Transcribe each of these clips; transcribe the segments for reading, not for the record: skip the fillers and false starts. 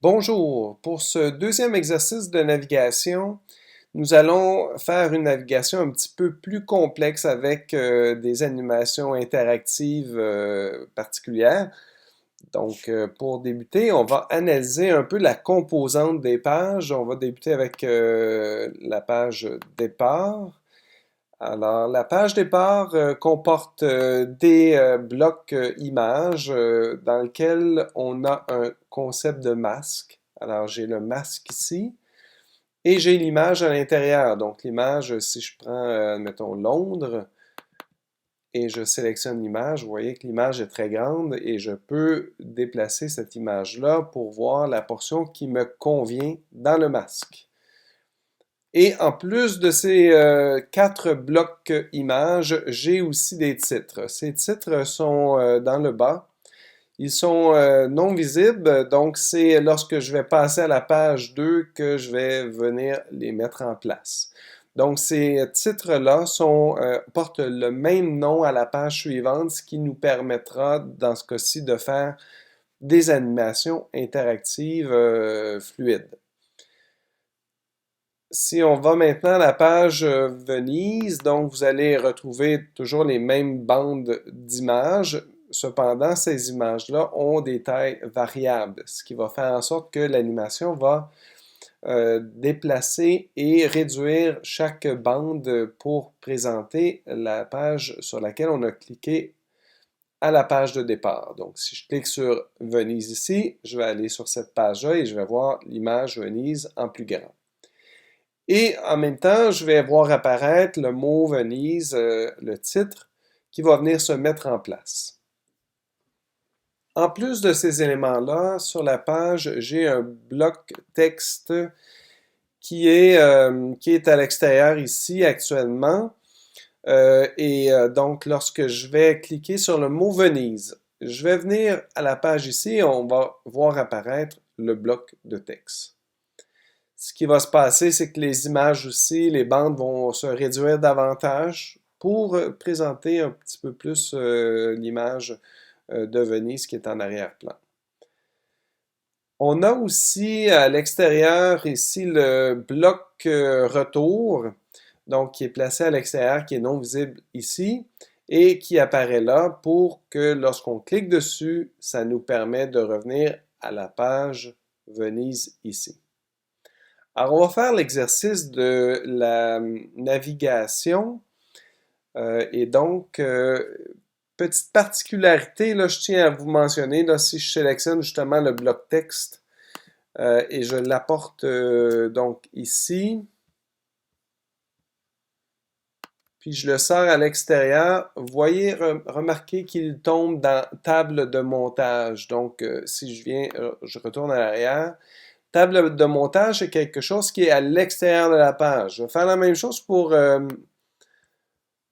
Bonjour, pour ce deuxième exercice de navigation, nous allons faire une navigation un petit peu plus complexe avec des animations interactives particulières. Donc, pour débuter, on va analyser un peu la composante des pages. On va débuter avec la page départ. Alors, la page départ comporte des blocs images dans lesquels on a un concept de masque. Alors, j'ai le masque ici et j'ai l'image à l'intérieur. Donc, l'image, si je prends, mettons, Londres et je sélectionne l'image, vous voyez que l'image est très grande et je peux déplacer cette image-là pour voir la portion qui me convient dans le masque. Et en plus de ces quatre blocs images, j'ai aussi des titres. Ces titres sont dans le bas. Ils sont non visibles, donc c'est lorsque je vais passer à la page 2 que je vais venir les mettre en place. Donc ces titres-là portent le même nom à la page suivante, ce qui nous permettra, dans ce cas-ci, de faire des animations interactives fluides. Si on va maintenant à la page Venise, donc vous allez retrouver toujours les mêmes bandes d'images. Cependant, ces images-là ont des tailles variables, ce qui va faire en sorte que l'animation va déplacer et réduire chaque bande pour présenter la page sur laquelle on a cliqué à la page de départ. Donc, si je clique sur Venise ici, je vais aller sur cette page-là et je vais voir l'image Venise en plus grand. Et en même temps, je vais voir apparaître le mot Venise, le titre, qui va venir se mettre en place. En plus de ces éléments-là, sur la page, j'ai un bloc texte qui est à l'extérieur ici actuellement. Donc, lorsque je vais cliquer sur le mot Venise, je vais venir à la page ici et on va voir apparaître le bloc de texte. Ce qui va se passer, c'est que les images aussi, les bandes vont se réduire davantage pour présenter un petit peu plus l'image de Venise qui est en arrière-plan. On a aussi à l'extérieur ici le bloc retour, donc qui est placé à l'extérieur, qui est non visible ici et qui apparaît là pour que lorsqu'on clique dessus, ça nous permet de revenir à la page Venise ici. Alors, on va faire l'exercice de la navigation. Et donc, petite particularité, là, je tiens à vous mentionner, là, si je sélectionne justement le bloc texte et je l'apporte donc ici, puis je le sors à l'extérieur, vous voyez, remarquez qu'il tombe dans table de montage. Donc, si je viens, je retourne à l'arrière, table de montage, c'est quelque chose qui est à l'extérieur de la page. Je vais faire la même chose pour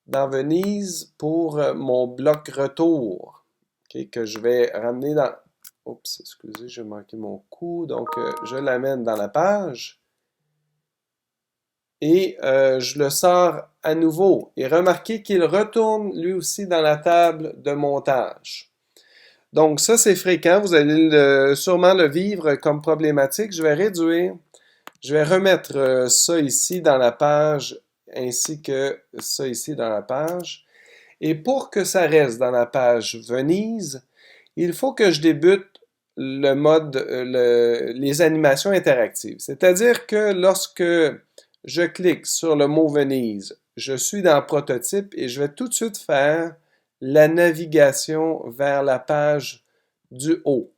dans Venise pour mon bloc retour, okay, que je vais ramener dans... Oups, excusez, j'ai manqué mon coup. Donc, je l'amène dans la page et je le sors à nouveau. Et remarquez qu'il retourne lui aussi dans la table de montage. Donc, ça, c'est fréquent. Vous allez sûrement le vivre comme problématique. Je vais réduire. Je vais remettre ça ici dans la page ainsi que ça ici dans la page. Et pour que ça reste dans la page Venise, il faut que je débute le mode, les animations interactives. C'est-à-dire que lorsque je clique sur le mot Venise, je suis dans Prototype et je vais tout de suite faire la navigation vers la page du haut.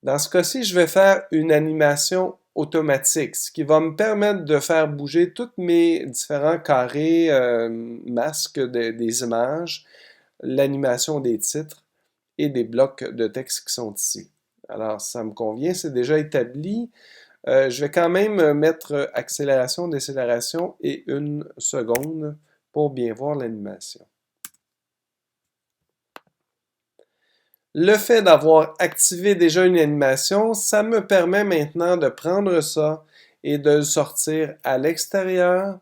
Dans ce cas-ci, je vais faire une animation automatique, ce qui va me permettre de faire bouger tous mes différents carrés, masques des images, l'animation des titres et des blocs de texte qui sont ici. Alors, ça me convient, c'est déjà établi. Je vais quand même mettre accélération, décélération et 1 seconde pour bien voir l'animation. Le fait d'avoir activé déjà une animation, ça me permet maintenant de prendre ça et de le sortir à l'extérieur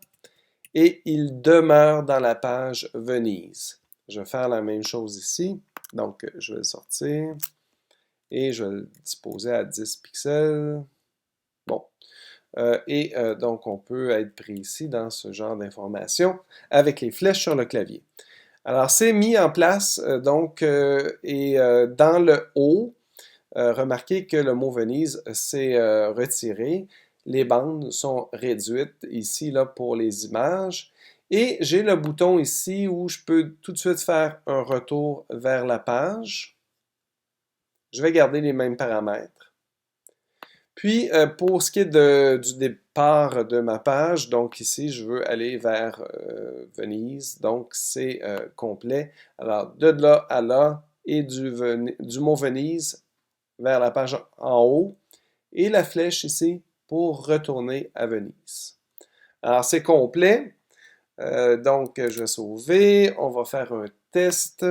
et il demeure dans la page Venise. Je vais faire la même chose ici. Donc, je vais le sortir Et je vais le disposer à 10 pixels. Bon. Donc, on peut être précis dans ce genre d'informations avec les flèches sur le clavier. Alors, c'est mis en place, dans le haut, remarquez que le mot Venise s'est retiré. Les bandes sont réduites ici là, pour les images. Et j'ai le bouton ici où je peux tout de suite faire un retour vers la page. Je vais garder les mêmes paramètres. Puis, pour ce qui est du départ de ma page, donc ici, je veux aller vers Venise, donc c'est complet. Alors, de là à là, et du mot Venise vers la page en haut, et la flèche ici pour retourner à Venise. Alors, c'est complet. Donc, je vais sauver. On va faire un test.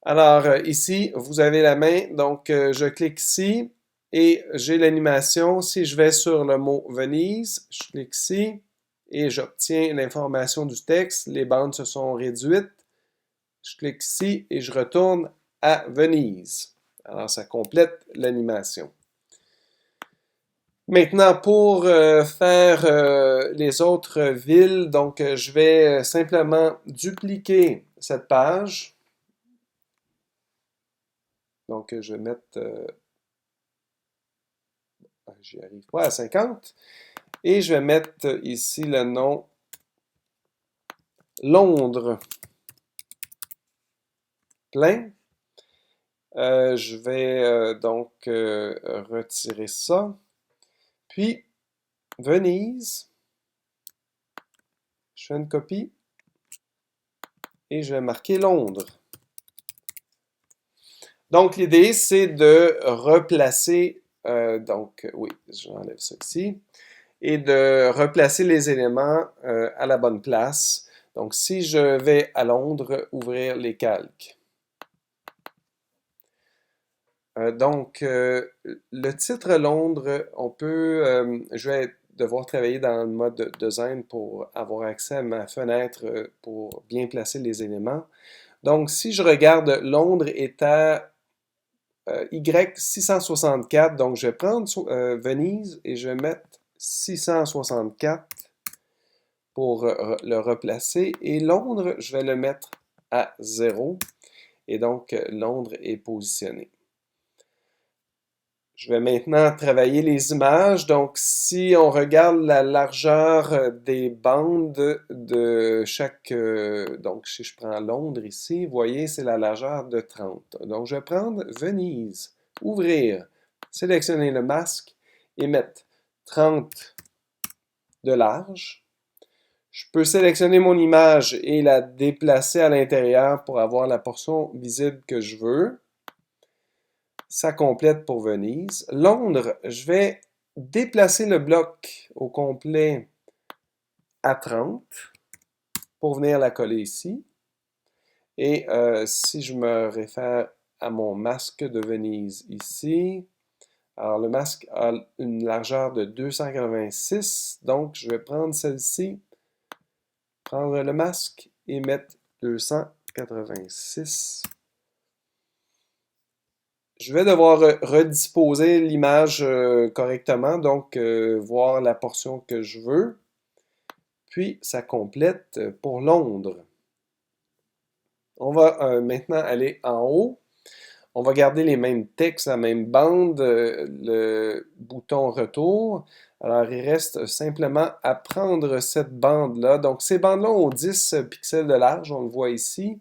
Alors, ici, vous avez la main. Donc, je clique ici et j'ai l'animation. Si je vais sur le mot Venise, je clique ici et j'obtiens l'information du texte. Les bandes se sont réduites. Je clique ici et je retourne à Venise. Alors, ça complète l'animation. Maintenant, pour faire les autres villes, donc je vais simplement dupliquer cette page. Donc, je vais mettre, j'y arrive pas, à 50. Et je vais mettre ici le nom Londres plein. Je vais donc retirer ça. Puis, Venise. Je fais une copie. Et je vais marquer Londres. Donc, l'idée, c'est de replacer, oui, j'enlève ça ici, et de replacer les éléments à la bonne place. Donc, si je vais à Londres, ouvrir les calques. Le titre Londres, je vais devoir travailler dans le mode design pour avoir accès à ma fenêtre pour bien placer les éléments. Donc, si je regarde, Londres est à Y664, donc je vais prendre Venise et je vais mettre 664 pour le replacer. Et Londres, je vais le mettre à 0. Et donc, Londres est positionné. Je vais maintenant travailler les images. Donc, si on regarde la largeur des bandes de chaque... donc, si je prends Londres ici, vous voyez, c'est la largeur de 30. Donc, je vais prendre Venise, ouvrir, sélectionner le masque et mettre 30 de large. Je peux sélectionner mon image et la déplacer à l'intérieur pour avoir la portion visible que je veux. Ça complète pour Venise. Londres, je vais déplacer le bloc au complet à 30 pour venir la coller ici. Et si je me réfère à mon masque de Venise ici, alors le masque a une largeur de 286, donc je vais prendre celle-ci, prendre le masque et mettre 286. Je vais devoir redisposer l'image correctement, donc voir la portion que je veux. Puis, ça complète pour Londres. On va maintenant aller en haut. On va garder les mêmes textes, la même bande, le bouton retour. Alors, il reste simplement à prendre cette bande-là. Donc, ces bandes-là ont 10 pixels de large, on le voit ici.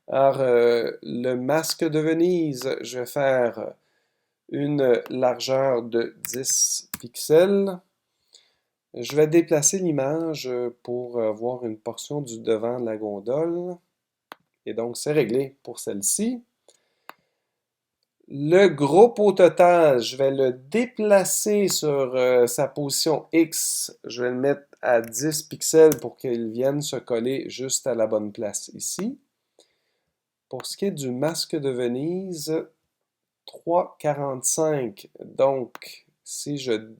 Alors, le masque de Venise, je vais faire une largeur de 10 pixels. Je vais déplacer l'image pour voir une portion du devant de la gondole. Et donc, c'est réglé pour celle-ci. Le groupe au total, je vais le déplacer sur sa position X. Je vais le mettre à 10 pixels pour qu'il vienne se coller juste à la bonne place ici. Pour ce qui est du masque de Venise, 3,45. Donc, si je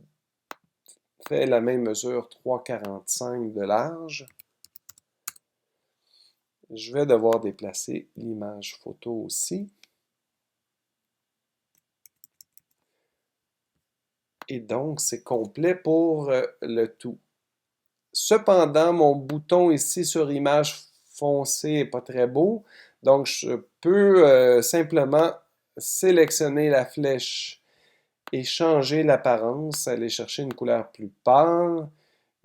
fais la même mesure, 3,45 de large, je vais devoir déplacer l'image photo aussi. Et donc, c'est complet pour le tout. Cependant, mon bouton ici sur image foncée n'est pas très beau. Donc, je peux simplement sélectionner la flèche et changer l'apparence, aller chercher une couleur plus pâle.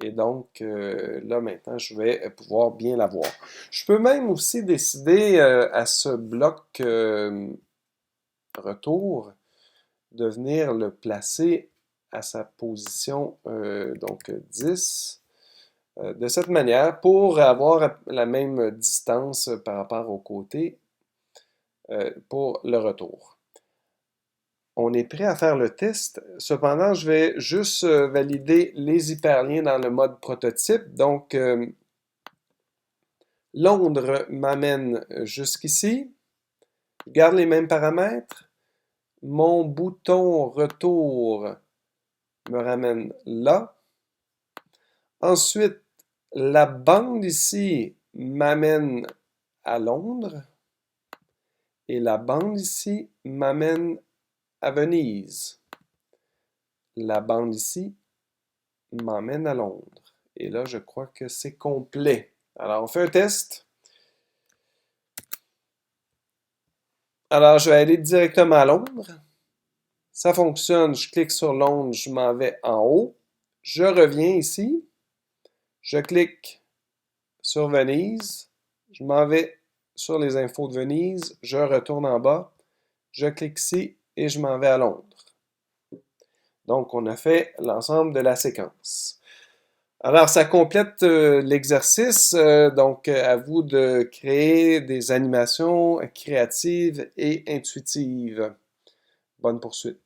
Et donc, là, maintenant, je vais pouvoir bien la voir. Je peux même aussi décider à ce bloc retour de venir le placer à sa position donc 10 de cette manière pour avoir la même distance par rapport au côté pour le retour. On est prêt à faire le test. Cependant, je vais juste valider les hyperliens dans le mode prototype. Donc, Londres m'amène jusqu'ici. Je garde les mêmes paramètres. Mon bouton retour me ramène là. Ensuite, la bande ici m'amène à Londres. Et la bande ici m'amène à Venise. La bande ici m'emmène à Londres. Et là, je crois que c'est complet. Alors, on fait un test. Alors, je vais aller directement à Londres. Ça fonctionne. Je clique sur Londres, je m'en vais en haut. Je reviens ici. Je clique sur Venise. Je m'en vais sur les infos de Venise. Je retourne en bas. Je clique ici et je m'en vais à Londres. Donc, on a fait l'ensemble de la séquence. Alors, ça complète l'exercice. Donc, à vous de créer des animations créatives et intuitives. Bonne poursuite.